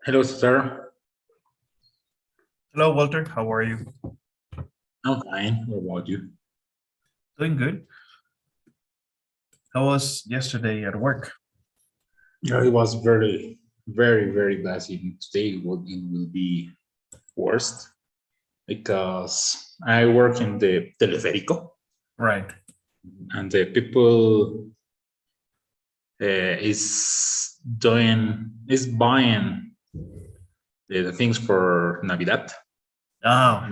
Hello, sir. Hello, Walter. How are you? I'm fine. What about you? Doing good. How was yesterday at work? Yeah, it was very busy. It will be worst because I work in the teleférico Right. and the people is buying the things for Navidad. Oh,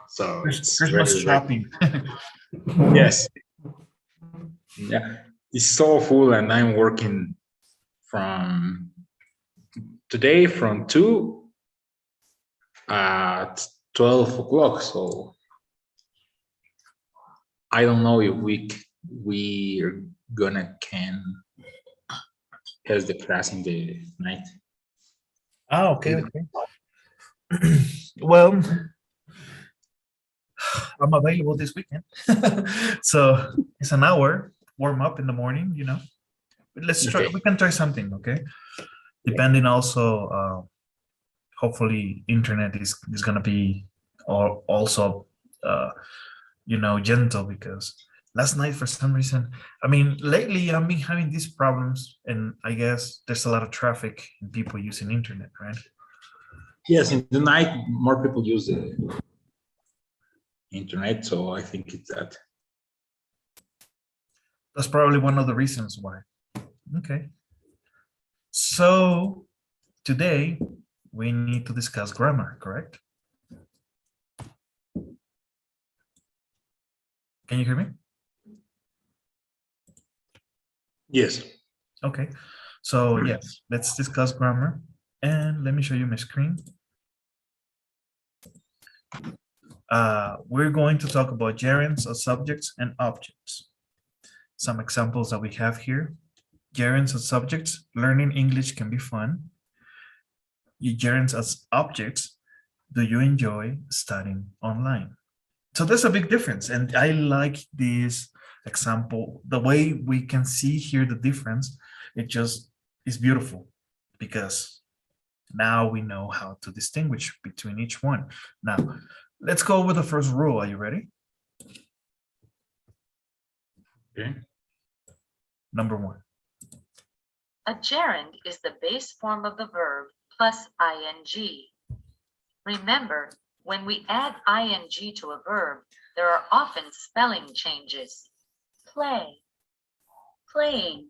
So it's Christmas shopping. yes, yeah. It's so full, and I'm working from today from 2 at 12 o'clock. So I don't know if we are gonna can has the class in the night. Oh, okay, okay. Well, I'm available this weekend. So it's an hour warm up in the morning, you know. But let's try, Okay. we can try something, okay? Depending also, hopefully internet is gonna be or also gentle because last night for some reason, I mean, lately I've been having these problems and I guess there's a lot of traffic and people using internet, right? Yes, in the night more people use the internet, so I think it's that. That's probably one of the reasons why. Okay. So today we need to discuss grammar, correct? Can you hear me? Yes. Okay. So yes, let's discuss grammar. And let me show you my screen. We're going to talk about gerunds of subjects and objects. Some examples that we have here. Gerunds as subjects, learning English can be fun. Gerunds as objects, do you enjoy studying online? So there's a big difference. And I like this example. The way we can see here the difference, it just is beautiful because now we know how to distinguish between each one. Now, let's go with the first rule. Are you ready? Okay. Number 1. A gerund is the base form of the verb plus ing. Remember, when we add ing to a verb, there are often spelling changes. Play, playing.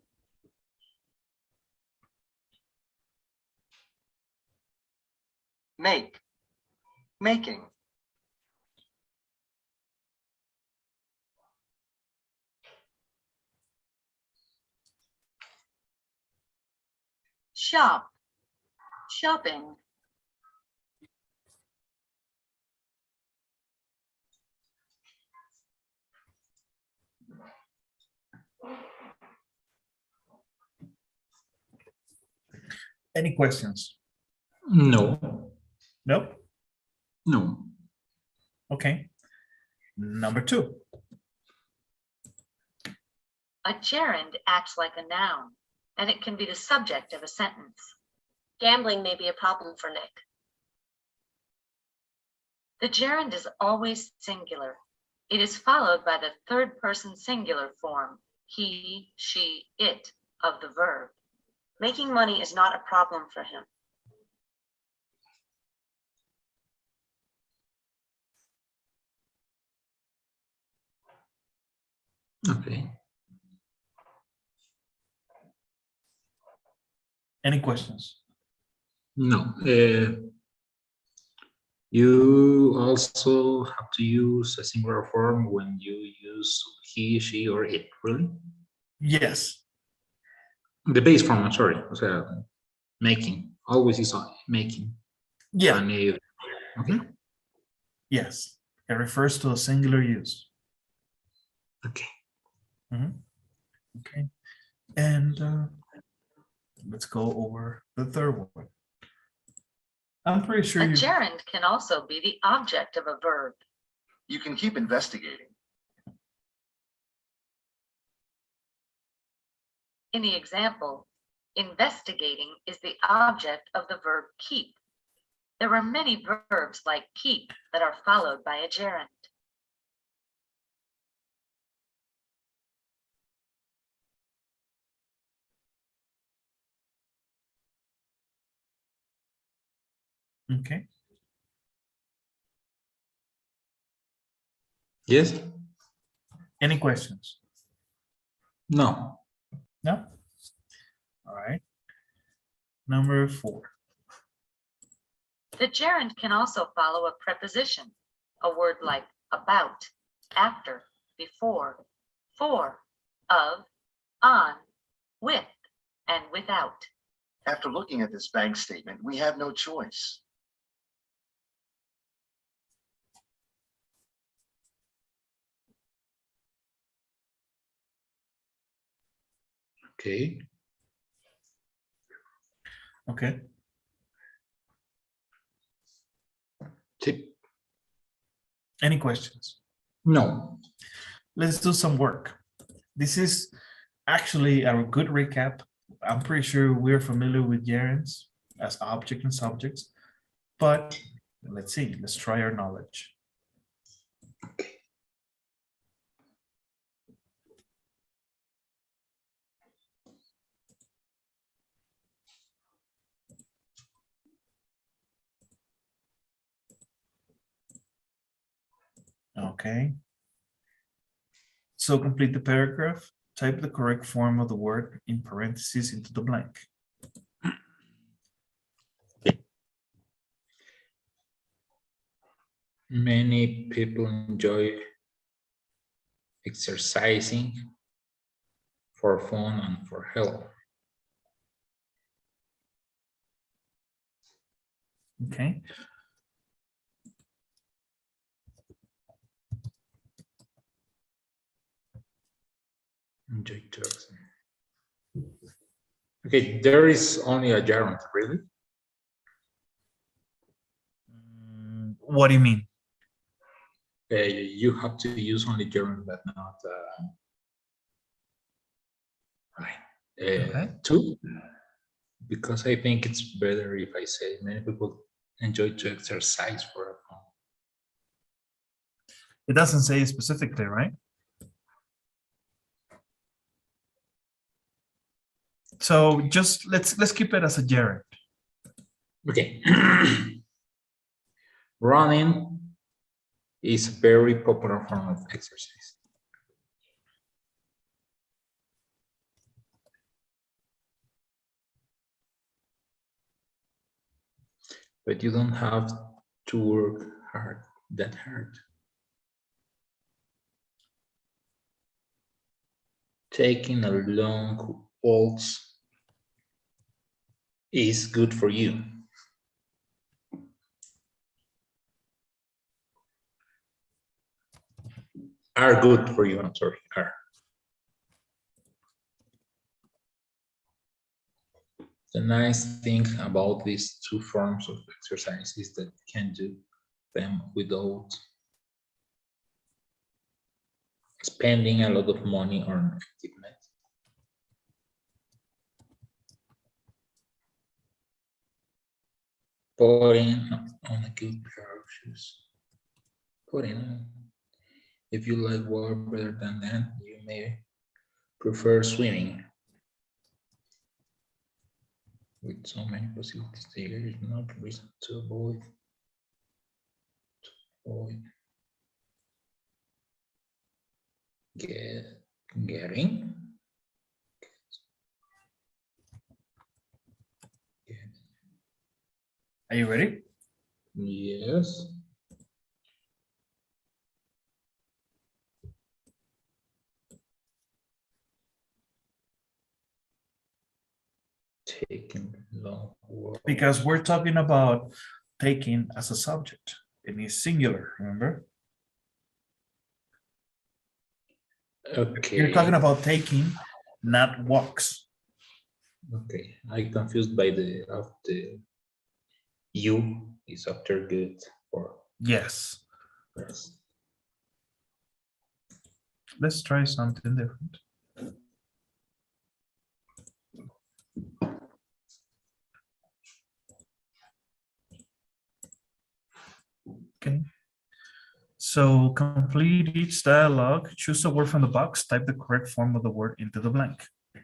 Make, making. Shop, shopping. Any questions? No. No? No. Okay. Number 2. A gerund acts like a noun, and it can be the subject of a sentence. Gambling may be a problem for Nick. The gerund is always singular. It is followed by the third person singular form, he, she, it, of the verb. Making money is not a problem for him. Okay. Any questions? No. You also have to use a singular form when you use he, she, or it, really? Yes. The base form, I'm sorry. O sea, making. Always is making. Yeah. And okay. Yes. It refers to a singular use. Okay. Okay. And let's go over the third one. I'm pretty sure A gerund can also be the object of a verb. You can keep investigating. In the example, Investigating is the object of the verb keep. There are many verbs like keep that are followed by a gerund. Okay. Yes? Any questions? No. No? All right. Number 4. The gerund can also follow a preposition, a word like about, after, before, for, of, on, with, and without. After looking at this bank statement, we have no choice. Okay. Okay. Tip. Any questions? No. Let's do some work. This is actually a good recap. I'm pretty sure we're familiar with gerunds as object and subjects, but let's see, let's try our knowledge. Okay. So complete the paragraph, type the correct form of the word in parentheses into the blank. Many people enjoy exercising for fun and for health. Okay. Enjoy to exercise. Okay, there is only a gerund, really? What do you mean? You have to use only gerund, but not Okay. two, because I think it's better if I say many people enjoy to exercise for fun. It doesn't say specifically, right? So just let's keep it as a gerund. Okay. Running is a very popular form of exercise. But you don't have to work that hard. Taking a long walk is good for you. Are good for you, I'm sorry, are. The nice thing about these two forms of exercise is that you can do them without spending a lot of money on equipment. Putting on a good pair of shoes. Putting on. If you like water better than land, you may prefer swimming. With so many possibilities, there is no reason to avoid. Getting. Are you ready? Yes. Taking long walk. Because we're talking about taking as a subject. It is singular, remember? Okay. You're talking about taking, not walks. Okay, I confused by the you is after good or Yes. yes. Let's try something different. Okay. So complete each dialogue, choose a word from the box, type the correct form of the word into the blank.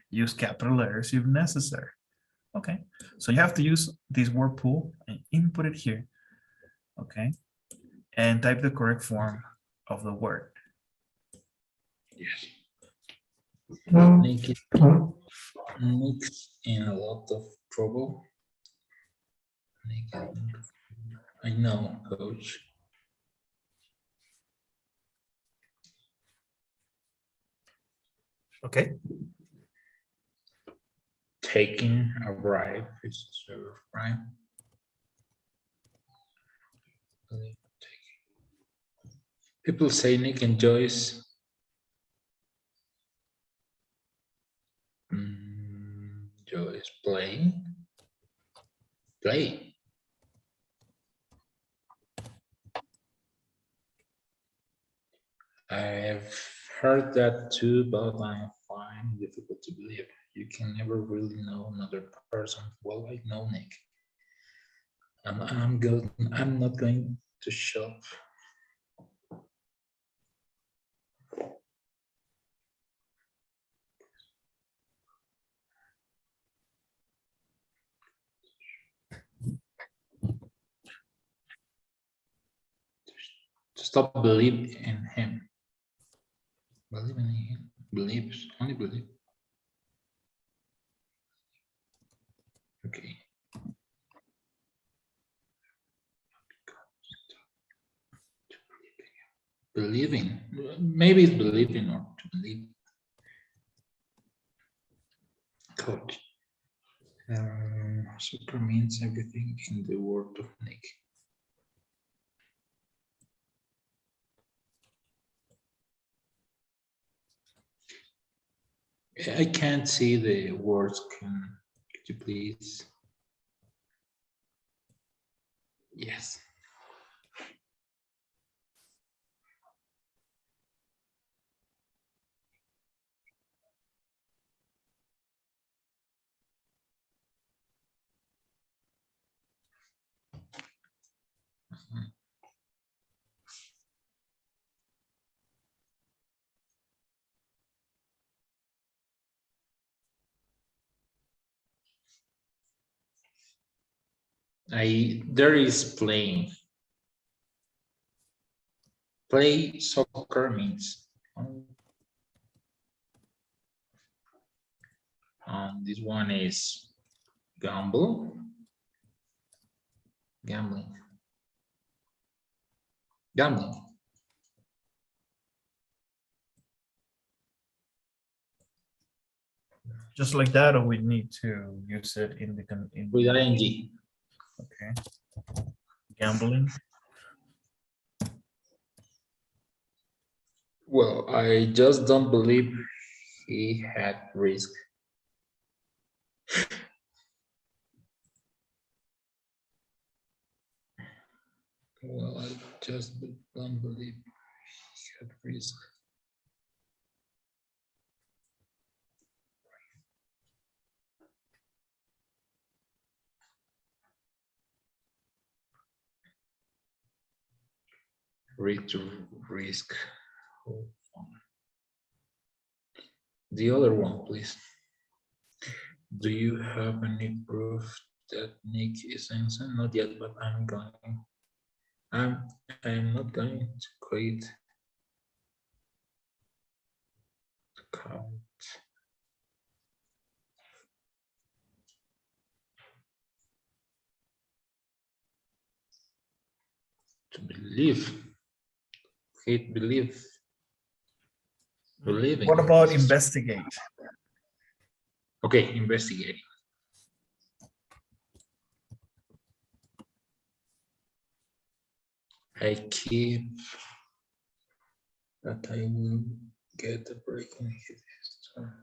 Use capital letters if necessary. Okay, so you have to use this word pool and input it here. Okay, and type the correct form of the word. Yes. Nick's in a lot of trouble. I know, coach. Okay. Taking a ride is served, right? People say Nick enjoys enjoys playing. Play. I've heard that too, but I find it difficult to believe. You can never really know another person. Well, I know Nick. I'm good. I'm not going to shop. To stop believing in him. Believing in him. Believes. Only believe. Okay. Believing. Maybe it's believing or to believe. Coach. Super means everything in the world of Nick. I can't see the words. Could you please? Yes. There is playing. Play soccer means. This one is gamble. Gambling. Gambling. Just like that, or we need to use it in the With ing. Okay. Gambling. Well, I just don't believe he had risk. Well, I just don't believe he had risk. Risk. The other one, please. Do you have any proof that Nick is innocent? Not yet, but I'm not going to quit. To believe. Hate believe. Believing. What about investigate? Okay, investigating. I keep that I will get a break in his turn.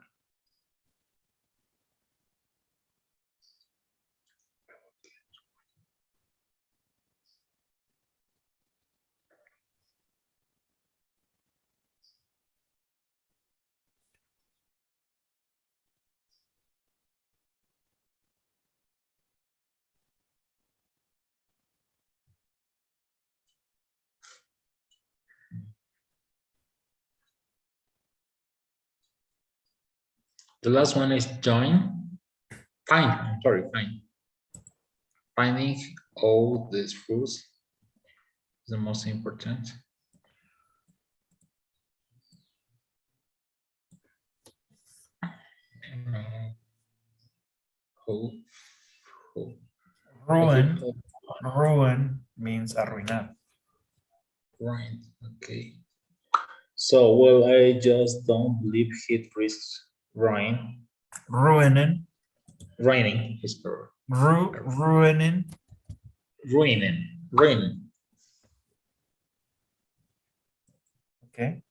The last one is join. Find, I'm sorry, find. Finding all these fruits is the most important. Hope, hope. Ruin, ruin means arruinar. Right, okay. So, well, I just don't believe it risks rain. Ruining, Raining is correct. ruining, Ruining, raining. okay.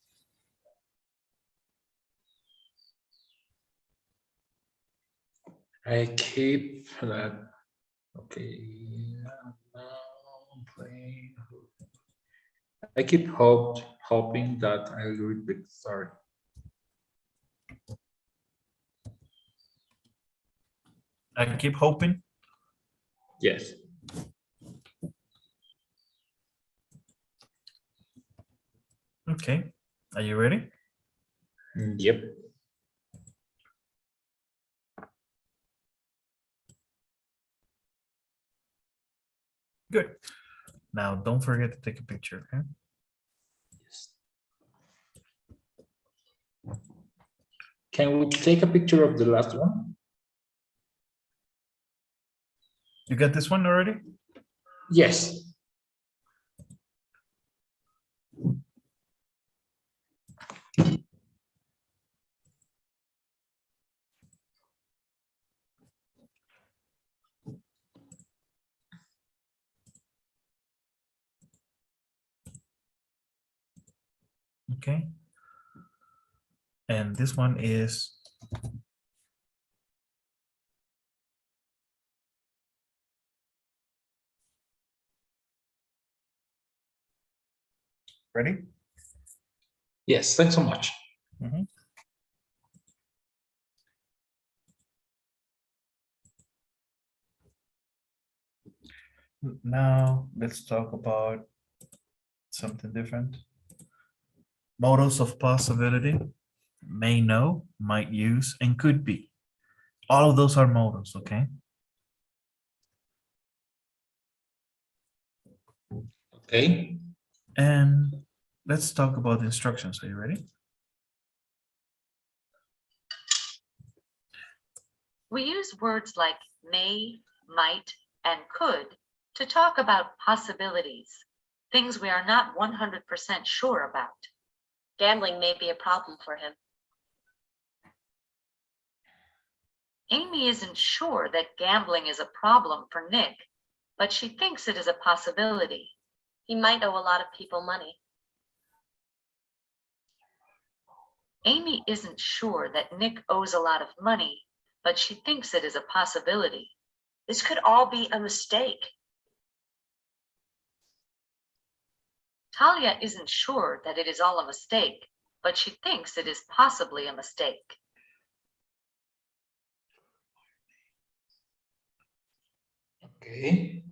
I keep that. Okay. Now playing. I keep hoping that I'll read the story. I keep hoping. Yes. Okay. Are you ready? Yep. Good. Now, don't forget to take a picture, okay? Yes. Can we take a picture of the last one? You got this one already? Yes. Okay. And this one is ready? Yes, thanks so much. Mhm. Now let's talk about something different. Models of possibility: may know, might use, and could be. All of those are modals, okay? Okay. And let's talk about the instructions. Are you ready? We use words like may, might, and could to talk about possibilities, things we are not 100% sure about. Gambling may be a problem for him. Amy isn't sure that gambling is a problem for Nick, but she thinks it is a possibility. He might owe a lot of people money. Amy isn't sure that Nick owes a lot of money, but she thinks it is a possibility. This could all be a mistake. Talia isn't sure that it is all a mistake, but she thinks it is possibly a mistake. Okay.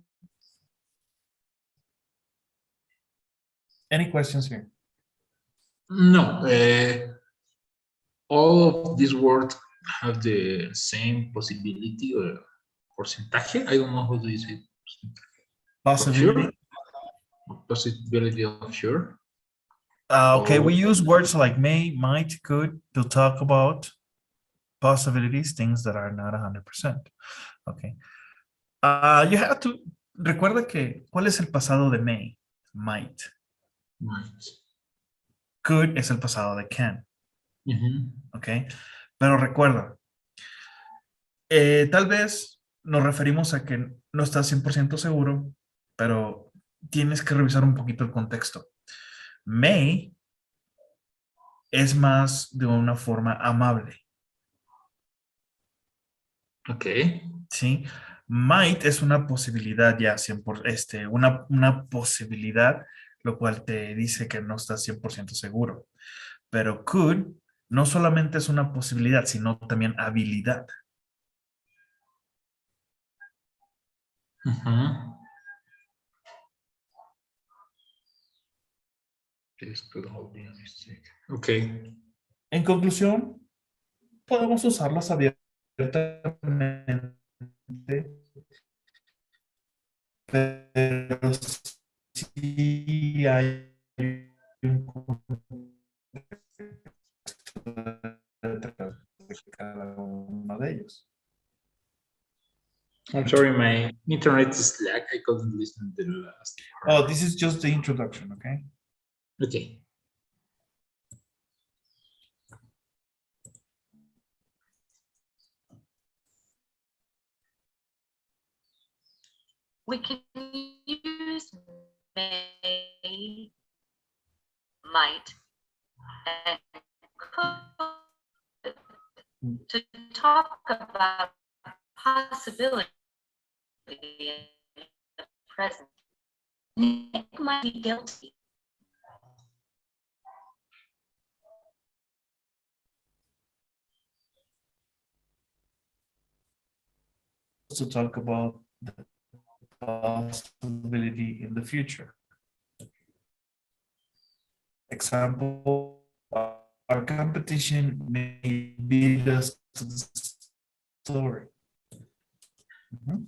Any questions here? No, all of these words have the same possibility or percentage. I don't know how to use it. Possibility. Sure. Possibility of sure. Okay, we Or- use words like may, might, could to talk about possibilities, things that are not 100%. Okay. You have to, recuerda que, ¿cuál es el pasado de may? Might. Might. Could es el pasado de can. Mhm. Ok. Pero recuerda, tal vez nos referimos a que no estás 100% seguro, pero tienes que revisar un poquito el contexto. May es más de una forma amable. Ok. ¿Sí? Might es una posibilidad ya, 100%, una posibilidad, lo cual te dice que no estás 100% seguro. Pero could no solamente es una posibilidad, sino también habilidad. Mhm. This could all be a mistake. Okay. En conclusión, podemos usarlas abiertamente, pero sí hay un detrás de cada uno de ellos. I'm sorry, my internet is lag. I couldn't listen to the last Oh, part. this is just the introduction, okay? Okay. We can use may, might, and could to talk about possibility in the present. Nick might be guilty. To talk about the possibility in the future. Example, our competition may beat us to the story. Mhm.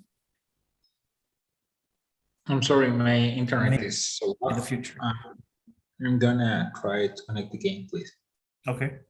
I'm sorry, my internet Maybe is so in the off. future. I'm gonna try to connect again, please. Okay.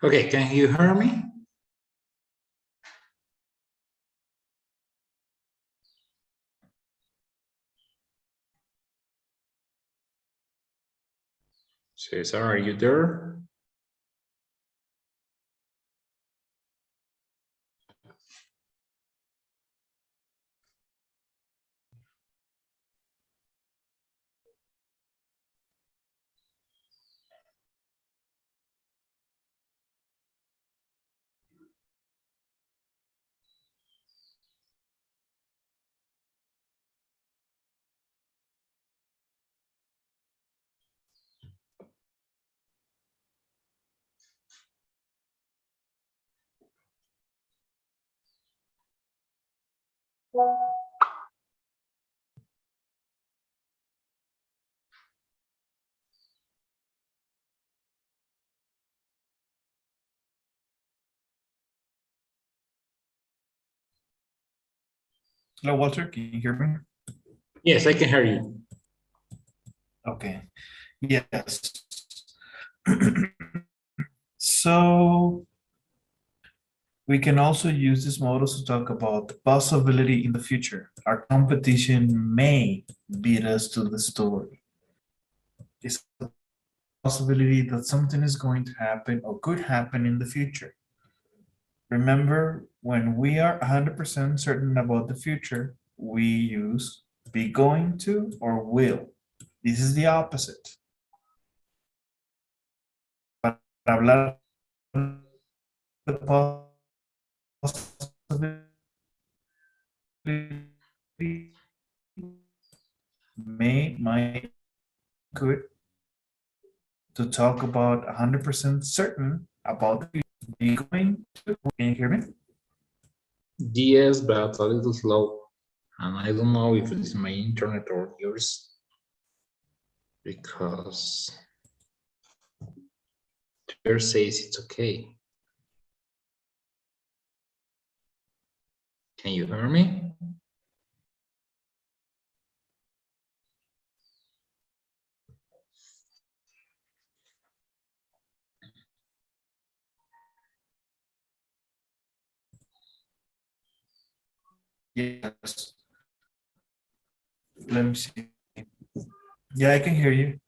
Okay, can you hear me? Cesar, are you there? Hello, Walter, can you hear me? Yes, I can hear you. Okay. Yes. So We can also use these models to talk about the possibility in the future. Our competition may beat us to the story. It's a possibility that something is going to happen or could happen in the future. Remember, when we are 100% certain about the future, we use be going to or will. This is the opposite. Para hablar de possibility, may, might, could, to talk about 100% certain about the be going to. Can you hear me? Yes, but a little slow. And I don't know if it's my internet or yours. Because yours says it's okay. Can you hear me? Yes. Let me see. Yeah, I can hear you.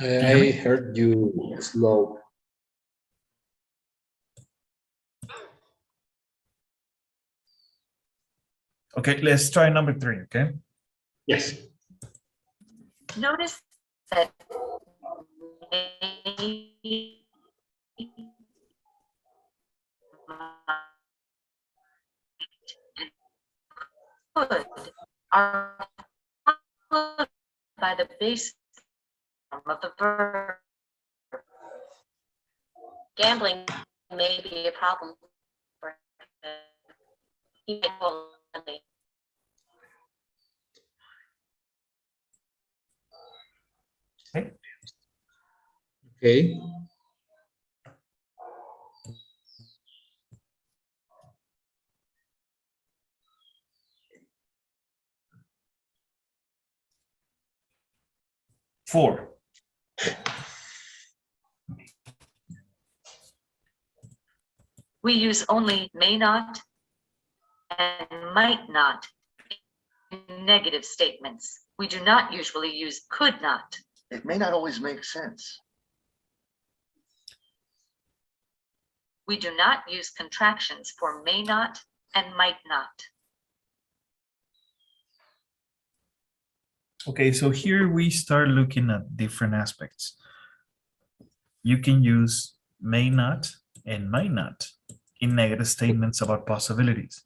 I heard you slow. Okay, let's try number 3, okay? Yes. Notice that could are followed by the base form of the verb. Gambling may be a problem for him. He might owe a lot of money. Okay. Okay. Four. We use only may not and might not in negative statements. We do not usually use could not. It may not always make sense. We do not use contractions for may not and might not. Okay, so here we start looking at different aspects. You can use may not and might not in negative statements about possibilities,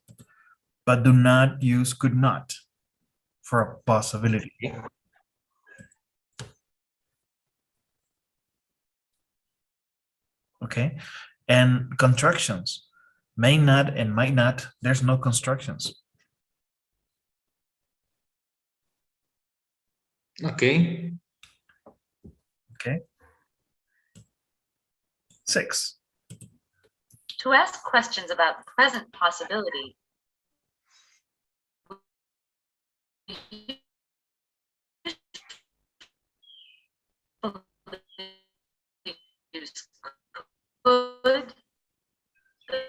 but do not use could not for a possibility. Okay, and contractions, may not and might not, there's no constructions. Okay. Okay. 6. To ask questions about present possibility, we use could, the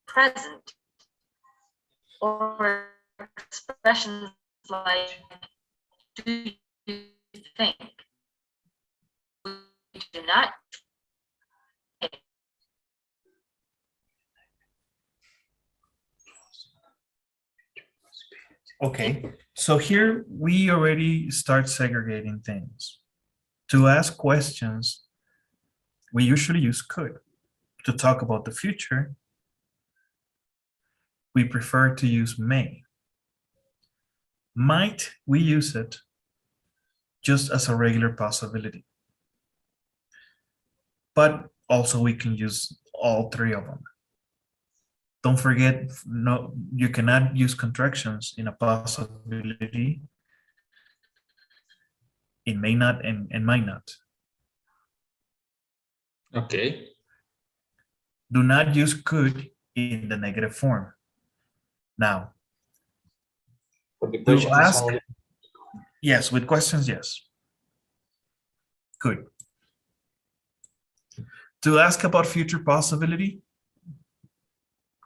present, or expressions like do you think? We do not. Okay, so here we already start segregating things. To ask questions, we usually use could. To talk about the future, we prefer to use may. Might, we use it just as a regular possibility. But also we can use all 3 of them. Don't forget, no, you cannot use contractions in a possibility, in may not and might not. Okay. Do not use could in the negative form. Now, to ask, yes, with questions, yes. Good. To ask about future possibility,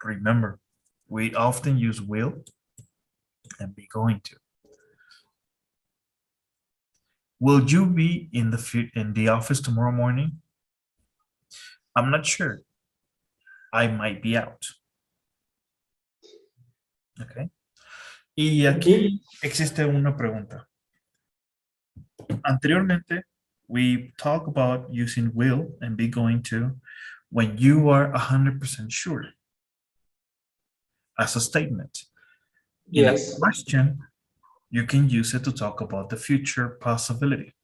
Remember, we often use will and be going to. Will you be in the office tomorrow morning? I'm not sure. I might be out. Okay. Y aquí existe una pregunta. Anteriormente, we talked about using will and be going to when you are 100% sure as a statement. In a Yes. question, you can use it to talk about the future possibility.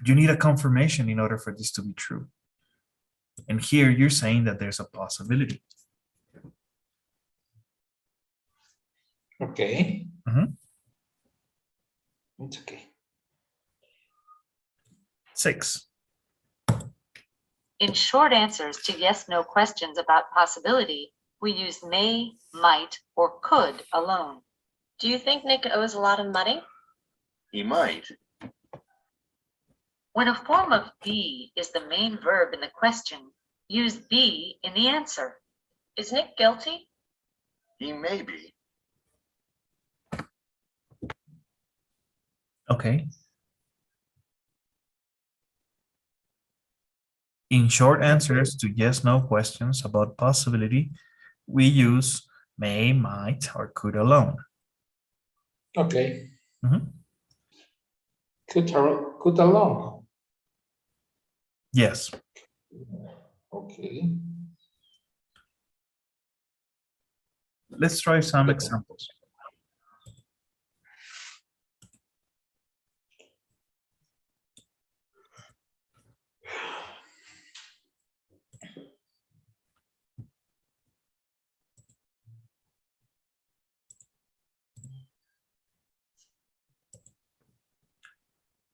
You need a confirmation in order for this to be true. And here you're saying that there's a possibility. Okay. Mhm. It's okay. 6. In short answers to yes/no questions about possibility, we use may, might, or could alone. Do you think Nick owes a lot of money? He might. When a form of be is the main verb in the question, use be in the answer. Is Nick guilty? He may be. Okay. In short answers to yes/no questions about possibility, we use may, might, or could alone. Okay. Mhm. Could along. Yes. Okay. Let's try some examples.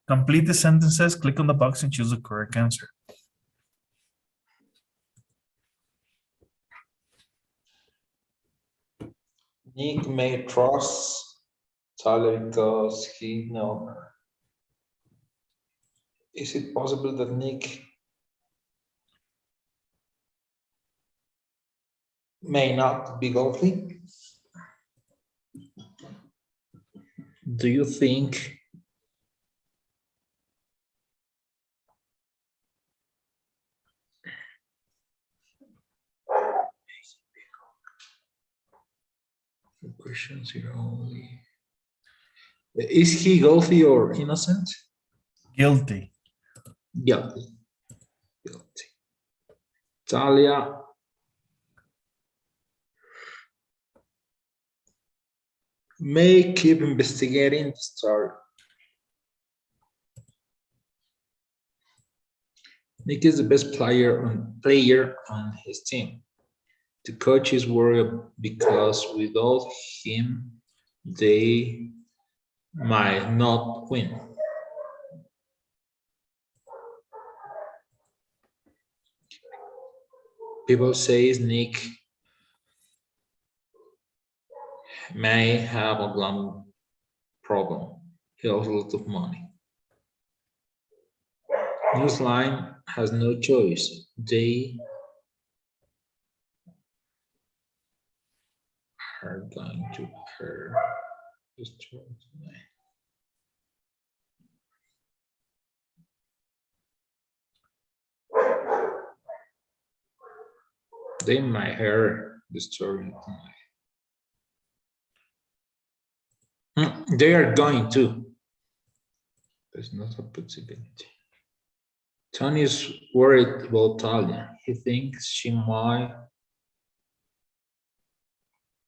Complete the sentences, click on the box and choose the correct answer. Nick may trust Tyler because he know her. Is it possible that Nick may not be guilty? Do you think the questions here only? Is he guilty or innocent? Guilty. Guilty. Guilty. Talia may keep investigating the story. Nick is the best player on his team. The coach is worried because without him, they might not win. People say Nick may have a gambling problem. He has a lot of money. Newsline has no choice. They are going to her story tonight. They might hear the story tonight. They are going to. There's not a possibility. Tony is worried about Talia. He thinks she might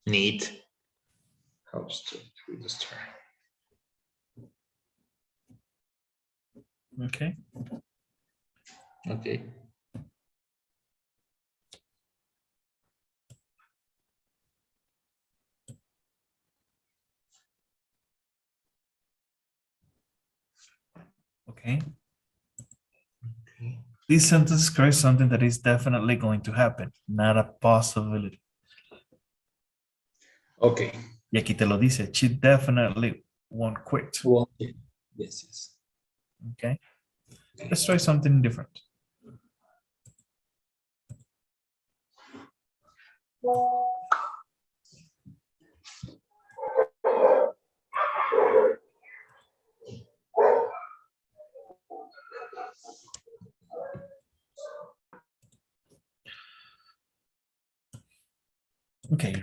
need help with the story. Okay. Okay. Okay. Okay. This sentence describes something that is definitely going to happen, not a possibility. Okay. Y aquí te lo dice, she definitely won't quit. Well, yes. Okay. Let's try something different. Okay,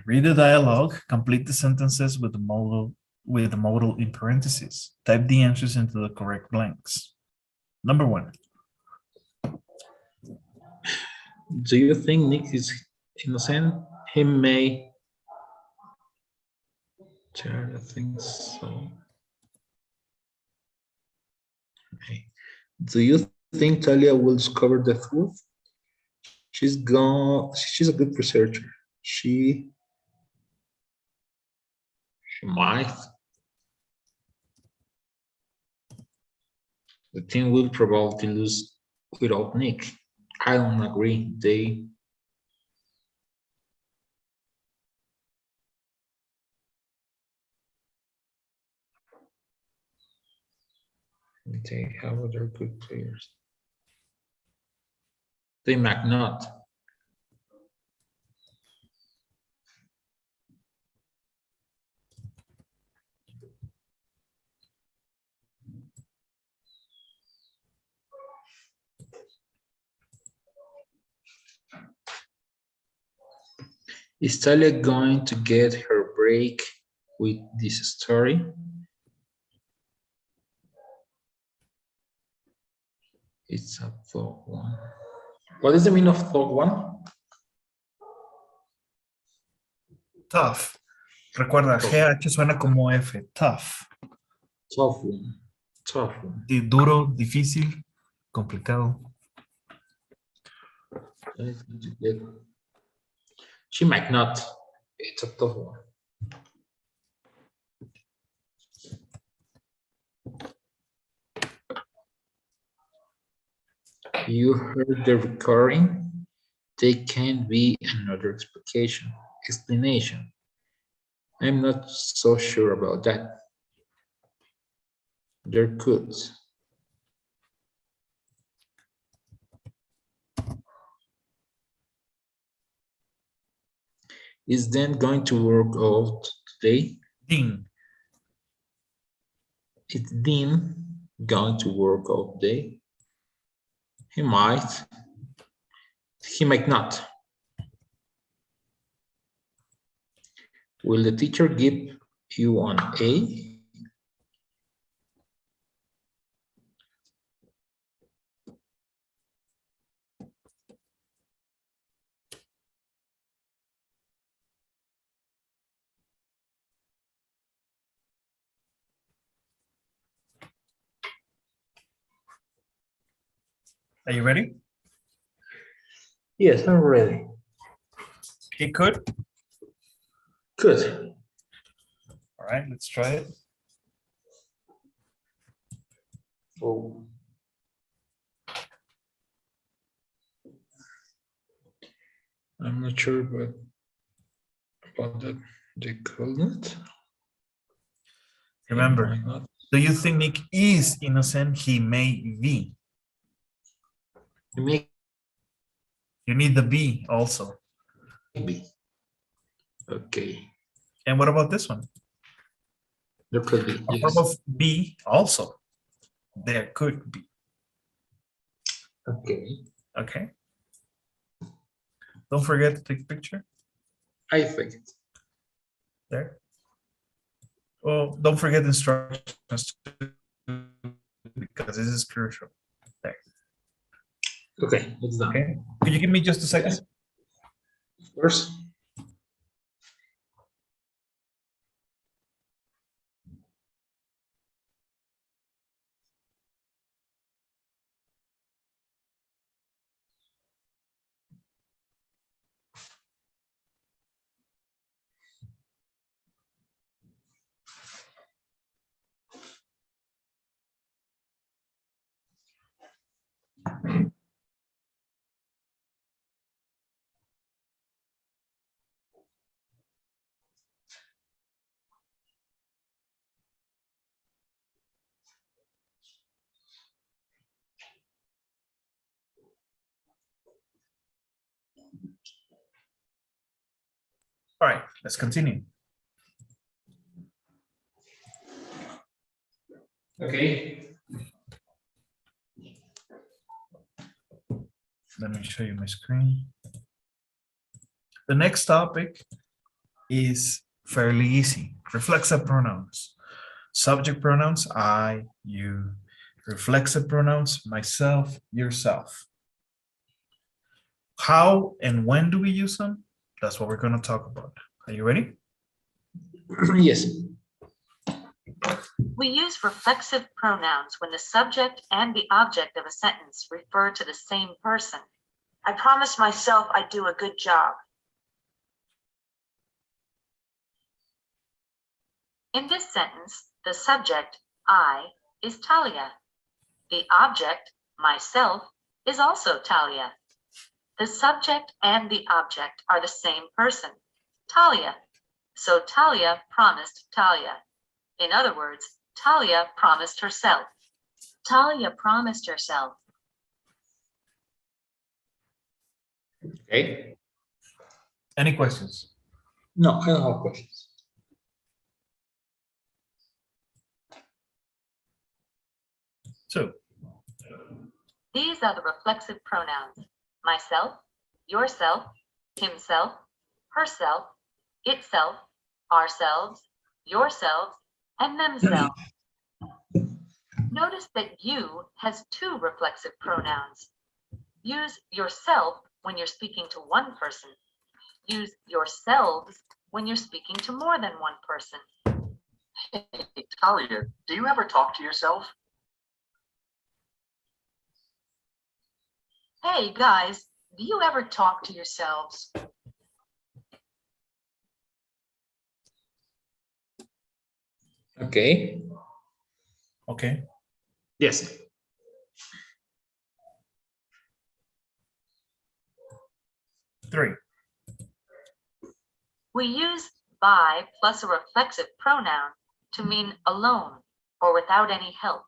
read the dialogue, complete the sentences with the modal in parentheses. Type the answers into the correct blanks. Number 1. Do you think Nick is innocent? He may. Sure, I think so. Okay. Do you think Talia will discover the truth? She's a good researcher. She might. The team will probably lose without Nick. I don't agree. They have other good players. They might not. Is Talia going to get her break with this story? It's a thought one. What is the meaning of thought one? Tough. Recuerda, GH suena como F. Tough. Tough one. Tough one. Duro, difícil, complicado. She might not. It's a tough one. You heard the recording. There can be another explanation. I'm not so sure about that. There could. Is then going to work out today? Dean. Is Dean going to work out today? He might. He might not. Will the teacher give you an A? Are you ready? Yes, I'm ready. He could. Good. All right, let's try it. Oh. I'm not sure about that. They call it. Remember, do you think Nick is innocent? He may be. Maybe. You need the B also. Okay. And what about this one? There could be. A Yes. form of B also. There could be. Okay. Okay. Don't forget to take a picture. I think. There. Well, don't forget the instructions too, because this is crucial. There. Okay, it's done. Okay. Could you give me just a second? Yes. Of course. All right, let's continue. Okay. Let me show you my screen. The next topic is fairly easy. Reflexive pronouns. Subject pronouns, I, you. Reflexive pronouns, myself, yourself. How and when do we use them? That's what we're going to talk about. Are you ready? Yes. We use reflexive pronouns when the subject and the object of a sentence refer to the same person. I promised myself I'd do a good job. In this sentence, the subject, I, is Talia. The object, myself, is also Talia. The subject and the object are the same person, Talia. So Talia promised Talia. In other words, Talia promised herself. Talia promised herself. Okay. Any questions? No, I don't have questions. So, These are the reflexive pronouns: myself, yourself, himself, herself, itself, ourselves, yourselves, and themselves. Notice that you has two reflexive pronouns. Use yourself when you're speaking to one person. Use yourselves when you're speaking to more than one person. Hey, Talia, do you ever talk to yourself? Hey guys, do you ever talk to yourselves? Okay. okay. Yes. Three. We use by plus a reflexive pronoun to mean alone or without any help.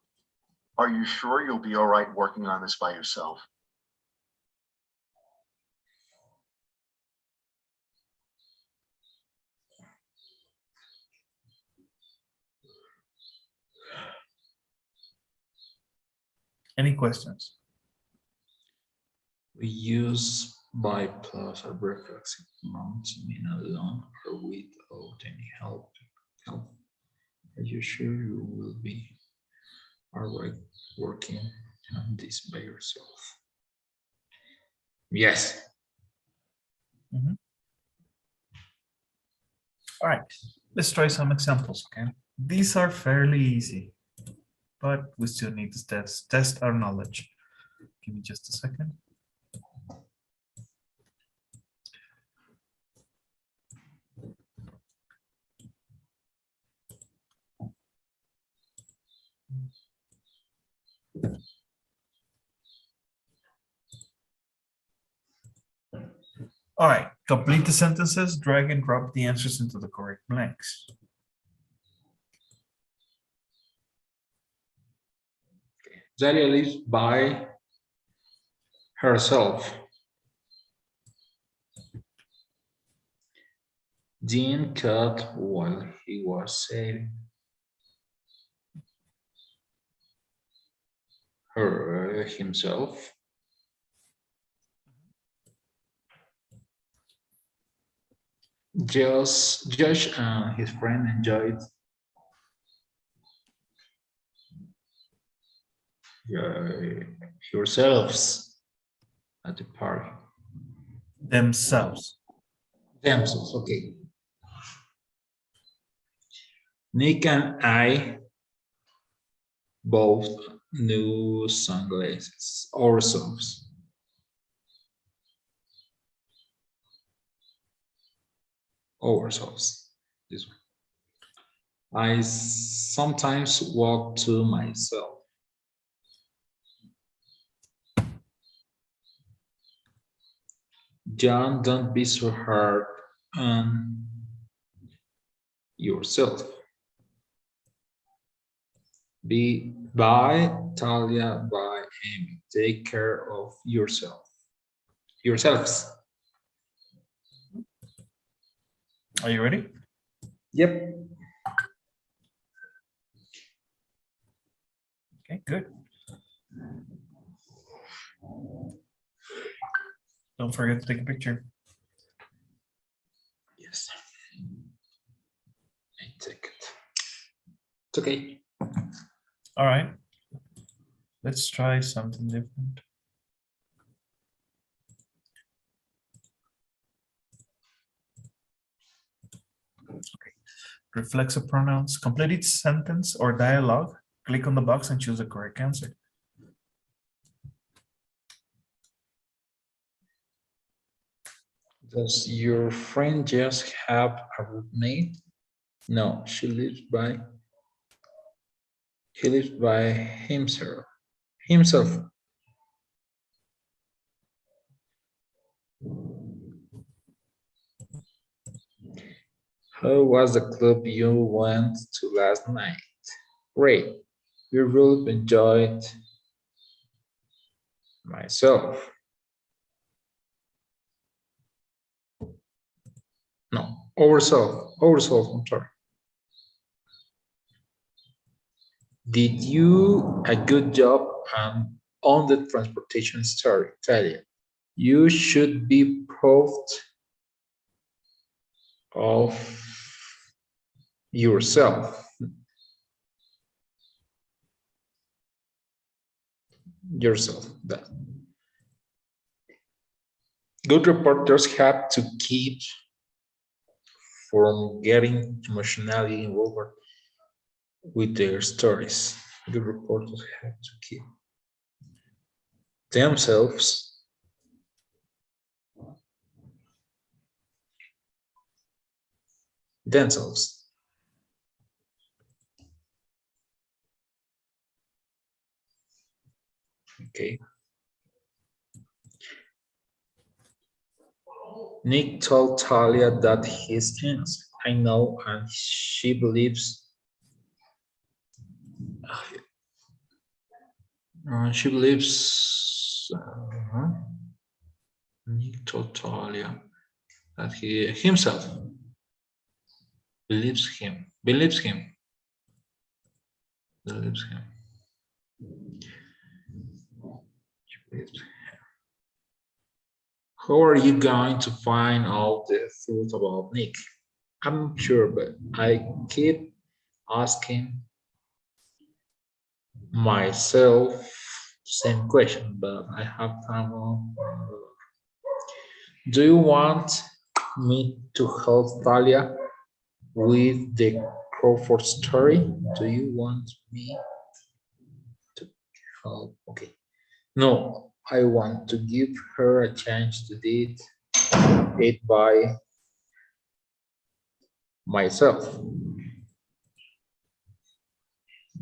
Are you sure you'll be all right working on this by yourself? Any questions? We use by plus a reflexive pronoun to mean alone or without any help. Are you sure you will be all right working on this by yourself? Yes. All right, let's try some examples, okay? These are fairly easy, but we still need to test our knowledge. Give me just a second. All right, complete the sentences, drag and drop the answers into the correct blanks. Dalia lives by herself. Dean cut while he was saving himself. Josh and his friend enjoyed yourselves at the party. Themselves. Themselves, okay. Nick and I both new sunglasses ourselves. Ourselves. This one. I sometimes walk to myself. John, don't be so hard on yourself. Be by Talia, by Amy. Take care of yourself. Yourselves. Are you ready? Yep. Okay, good. Don't forget to take a picture. Yes. I take it. It's okay. All right. Let's try something different. Okay. Reflexive pronouns. Complete each sentence or dialogue. Click on the box and choose the correct answer. Does your friend just have a roommate? No, he lives by himself. How was the club you went to last night? Great. We really enjoyed myself. No, ourselves, I'm sorry. Did you a good job on the transportation story, Talia? You should be proud of yourself. That. Good reporters have to keep from getting emotionally involved with their stories. Good reporters have to keep themselves themselves. Okay. Nick told Talia that he's innocent. I know, and she believes. She believes. Nick told Talia that he himself believes him. Believes him. Believes him. How are you going to find out the truth about Nick? I'm not sure, but I keep asking myself the same question, but I have time. Do you want me to help Talia with the Crawford story? Do you want me to help? Okay. No, I want to give her a chance to do it by myself.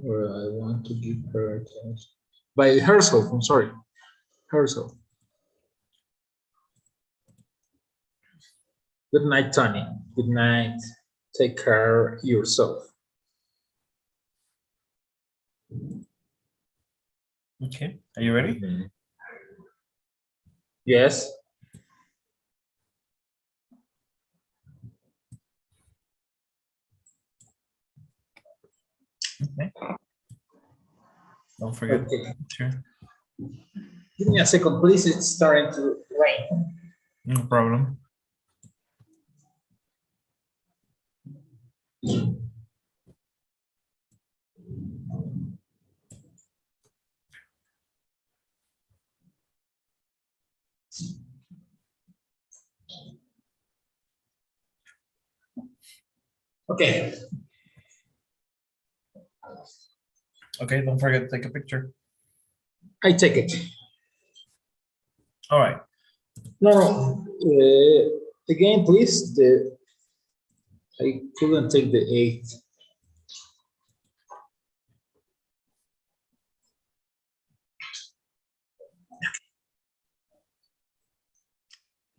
Or I want to give her a chance by herself. I'm sorry, herself. Good night, Tony. Good night. Take care of yourself. Okay, are you ready? Yes. Okay. Don't forget. Okay. Sure. Give me a second, please. It's starting to rain. No problem. Okay. Okay, don't forget to take a picture. I take it. All right. No. Again, please. I couldn't take the 8.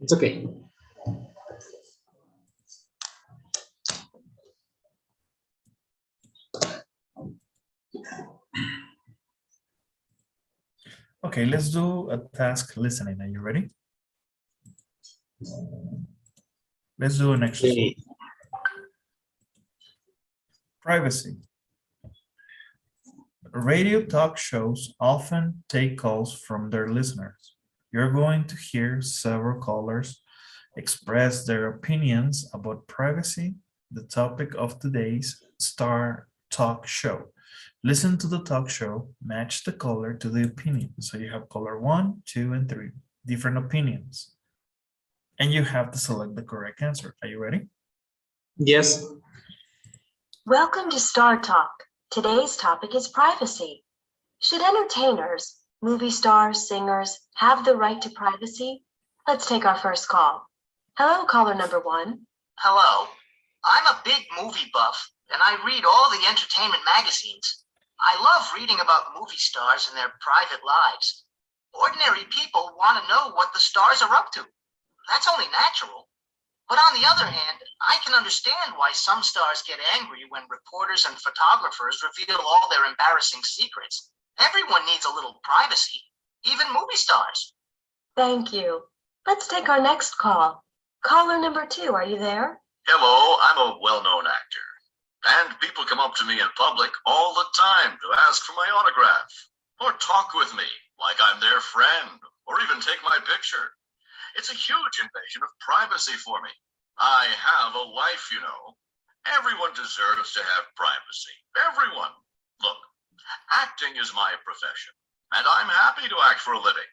It's okay. Okay, let's do a task listening. Are you ready? Let's do an exercise. Okay. Privacy. Radio talk shows often take calls from their listeners. You're going to hear several callers express their opinions about privacy, the topic of today's Star Talk Show. Listen to the talk show, match the caller to the opinion. So you have caller 1, 2, and 3, different opinions. And you have to select the correct answer. Are you ready? Yes. Welcome to Star Talk. Today's topic is privacy. Should entertainers, movie stars, singers have the right to privacy? Let's take our first call. Hello, caller number 1. Hello. I'm a big movie buff, and I read all the entertainment magazines. I love reading about movie stars and their private lives. Ordinary people want to know what the stars are up to. That's only natural. But on the other hand, I can understand why some stars get angry when reporters and photographers reveal all their embarrassing secrets. Everyone needs a little privacy, even movie stars. Thank you. Let's take our next call. Caller number 2, are you there? Hello, I'm a well-known actor. And people come up to me in public all the time to ask for my autograph, or talk with me like I'm their friend, or even take my picture. It's a huge invasion of privacy for me. I have a life, you know. Everyone deserves to have privacy. Everyone. Look, acting is my profession, and I'm happy to act for a living.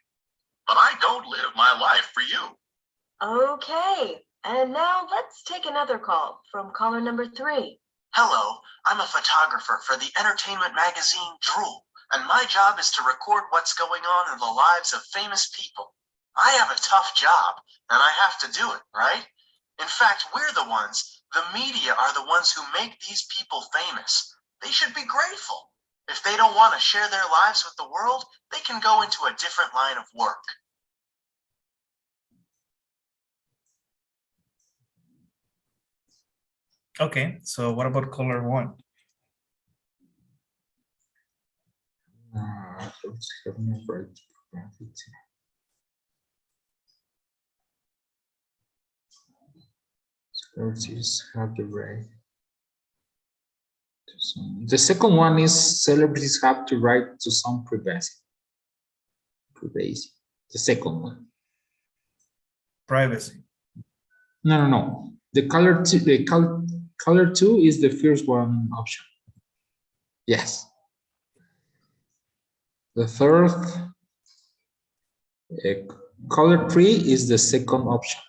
But I don't live my life for you. Okay. And now let's take another call from caller number 3. Hello, I'm a photographer for the entertainment magazine Drool, and my job is to record what's going on in the lives of famous people. I have a tough job, and I have to do it, right? In fact, we're the media are the ones who make these people famous. They should be grateful. If they don't want to share their lives with the world, they can go into a different line of work. Okay, so what about caller 1? Celebrities have the right to some. The second one is celebrities have the right to some privacy. Privacy. The second one. Privacy. No. The color 2 is the first one option. Yes. The third, color 3 is the second option.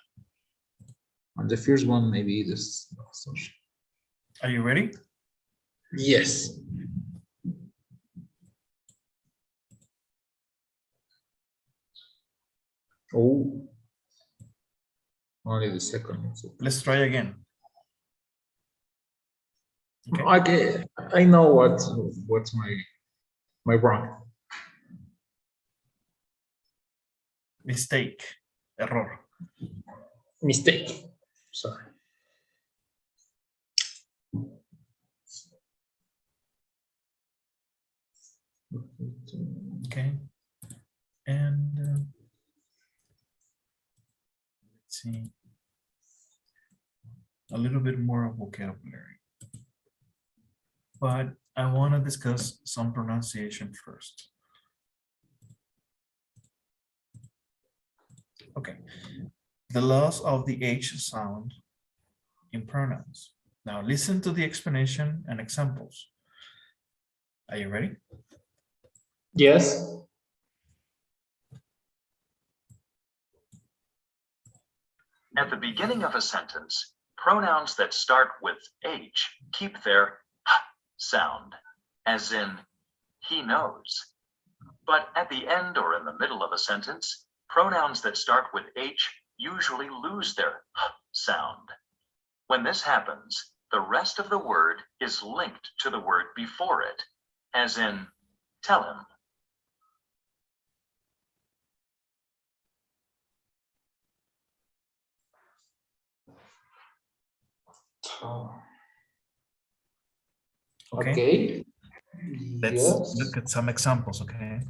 And the first one maybe this option. Are you ready? Yes. Oh. Only the second one. Let's try again. Okay, I know what's my wrong. Mistake. Error. Mistake. Sorry. Okay. And let's see. A little bit more vocabulary. But I want to discuss some pronunciation first. Okay. The loss of the H sound in pronouns. Now listen to the explanation and examples. Are you ready? Yes. At the beginning of a sentence, pronouns that start with H keep their sound, as in, he knows. But at the end or in the middle of a sentence, pronouns that start with H usually lose their sound. When this happens, the rest of the word is linked to the word before it, as in, tell him. Okay. Let's Yes. look at some examples, okay?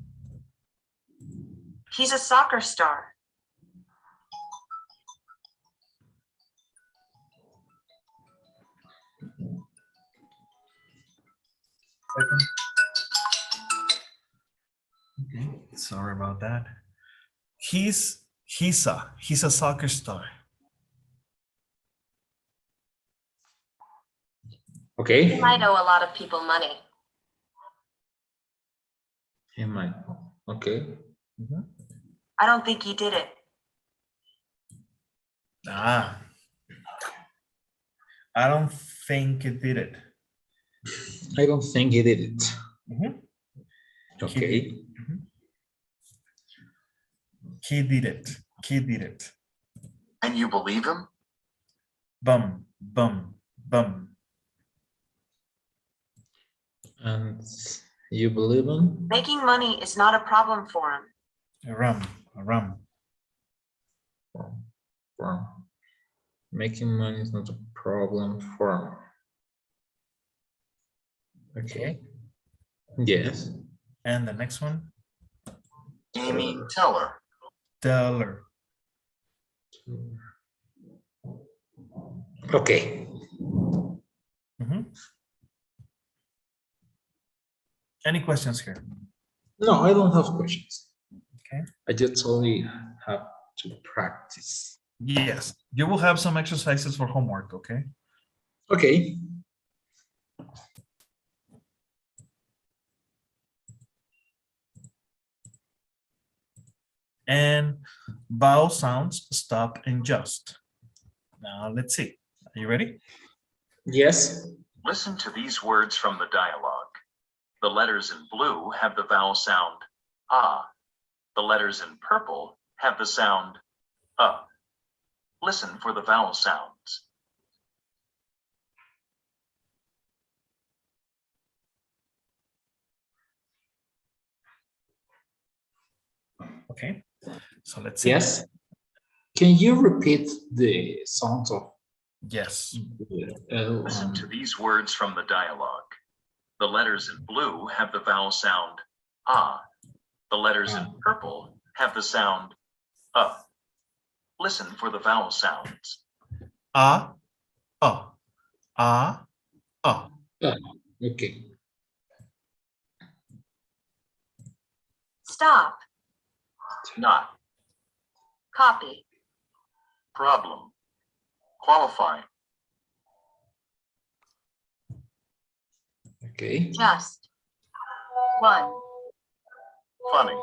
He's a soccer star. second. Okay, sorry about that. He's a soccer star. Okay. He might owe a lot of people money. He might. Okay. Mhm. I don't think he did it. Ah, I don't think it did it. I don't think he did it. Mhm. Okay. He did it. He did it. And you believe him? Bum, bum, bum. And you believe him? Making money is not a problem for him. A rum, a rum. Wow. Making money is not a problem for him. Okay. Yes. And the next one, Amy Teller. Teller. Okay. Mhm. Any questions here? No, I don't have questions. Okay. I just only have to practice. Yes, you will have some exercises for homework, okay? Okay. And vowel sounds stop and just. Now let's see. Are you ready? Yes. Listen to these words from the dialogue. The letters in blue have the vowel sound ah. The letters in purple have the sound Listen for the vowel sounds. Okay, so let's see. Yes. Can you repeat the sounds of Yes. Listen to these words from the dialogue. The letters in blue have the vowel sound ah. The letters in purple have the sound Listen for the vowel sounds. Ah. Okay. Stop. Not. Copy. Problem. Qualify. Okay. Just. One. Funny.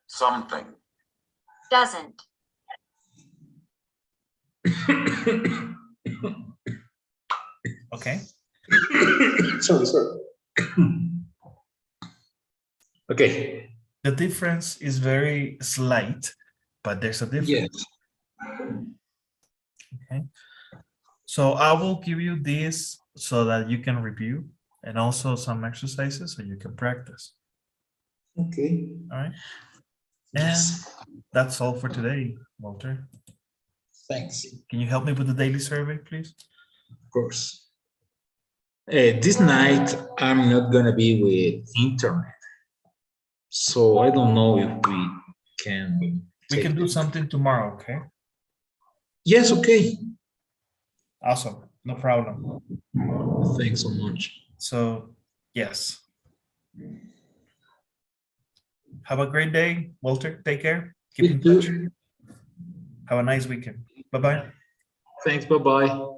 Something. Doesn't. Okay. Sorry. Okay. The difference is very slight, but there's a difference. Yes. Okay. So I will give you this so that you can review and also some exercises so you can practice. Okay. All right. Yes. And that's all for today, Walter. Thanks. Can you help me with the daily survey, please? Of course. This night, I'm not gonna be with internet. So I don't know if we can. We can do it. something tomorrow, okay? Yes, okay. Awesome. No problem. Thanks so much. So, yes. Have a great day, Walter. Take care. Keep in touch. Have a nice weekend. Bye-bye. Thanks, bye-bye.